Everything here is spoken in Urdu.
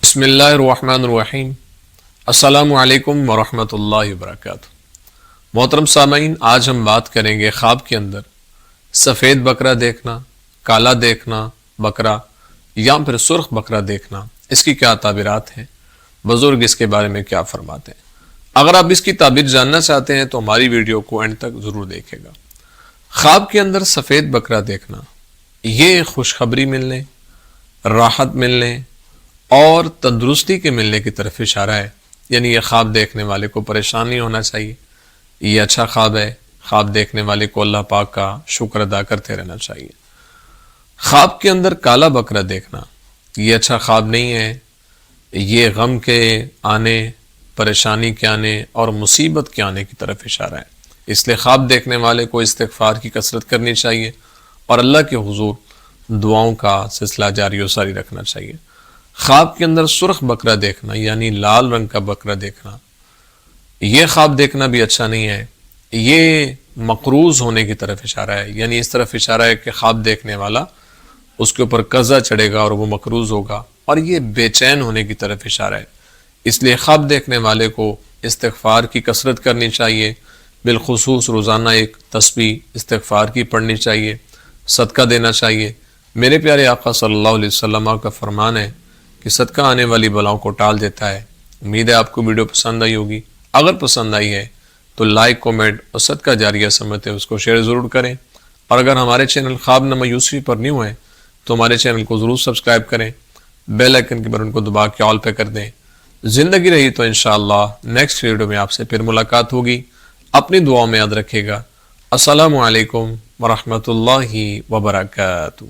بسم اللہ الرحمن الرحیم۔ السلام علیکم ورحمۃ اللہ وبرکاتہ۔ محترم سامعین، آج ہم بات کریں گے خواب کے اندر سفید بکرا دیکھنا، کالا دیکھنا بکرا یا پھر سرخ بکرا دیکھنا، اس کی کیا تعبیرات ہیں، بزرگ اس کے بارے میں کیا فرماتے ہیں۔ اگر آپ اس کی تعبیر جاننا چاہتے ہیں تو ہماری ویڈیو کو اینڈ تک ضرور دیکھیں گا۔ خواب کے اندر سفید بکرا دیکھنا یہ خوشخبری ملنے، راحت ملنے اور تندرستی کے ملنے کی طرف اشارہ ہے، یعنی یہ خواب دیکھنے والے کو پریشان نہیں ہونا چاہیے، یہ اچھا خواب ہے۔ خواب دیکھنے والے کو اللہ پاک کا شکر ادا کرتے رہنا چاہیے۔ خواب کے اندر کالا بکرا دیکھنا یہ اچھا خواب نہیں ہے، یہ غم کے آنے، پریشانی کے آنے اور مصیبت کے آنے کی طرف اشارہ ہے۔ اس لیے خواب دیکھنے والے کو استغفار کی کثرت کرنی چاہیے اور اللہ کے حضور دعاؤں کا سلسلہ جاری و ساری رکھنا چاہیے۔ خواب کے اندر سرخ بکرا دیکھنا یعنی لال رنگ کا بکرا دیکھنا، یہ خواب دیکھنا بھی اچھا نہیں ہے، یہ مقروض ہونے کی طرف اشارہ ہے، یعنی اس طرف اشارہ ہے کہ خواب دیکھنے والا اس کے اوپر قرضہ چڑھے گا اور وہ مقروض ہوگا، اور یہ بے چین ہونے کی طرف اشارہ ہے۔ اس لیے خواب دیکھنے والے کو استغفار کی کثرت کرنی چاہیے، بالخصوص روزانہ ایک تسبیح استغفار کی پڑھنی چاہیے، صدقہ دینا چاہیے۔ میرے پیارے آقا صلی اللہ علیہ وسلم کا فرمان ہے کہ صدقہ آنے والی بلاؤں کو ٹال دیتا ہے۔ امید ہے آپ کو ویڈیو پسند آئی ہوگی۔ اگر پسند آئی ہے تو لائک، کومنٹ اور صدقہ جاریہ سمجھتے اس کو شیئر ضرور کریں، اور اگر ہمارے چینل خواب نامہ یوسفی پر نیو ہیں تو ہمارے چینل کو ضرور سبسکرائب کریں، بیل آئیکن کے بٹن کو دبا کے آل پہ کر دیں۔ زندگی رہی تو انشاءاللہ نیکسٹ ویڈیو میں آپ سے پھر ملاقات ہوگی۔ اپنی دعاؤں میں یاد رکھے گا۔ السلام علیکم ورحمۃ اللہ وبرکاتہ۔